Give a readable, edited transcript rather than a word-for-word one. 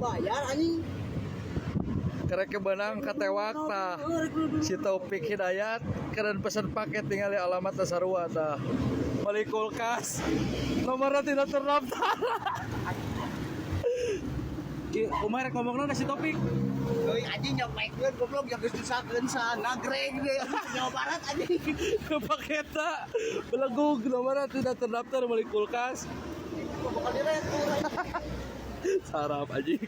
bayar anjing. Kerek benang katewak tah. Si Taufik Hidayat keren pesan paket tinggal alamat sarua tah. Beli kulkas. Nomornya tidak terdaftar. Umar ngomongna si Topik. Euy anjing nyampaikeun goblok yang geus disakeun sa nagreg ge Jawa Barat anjing. Paketna belenggu nomornya tidak terdaftar beli kulkas. Bakal direk. Sarap anjing.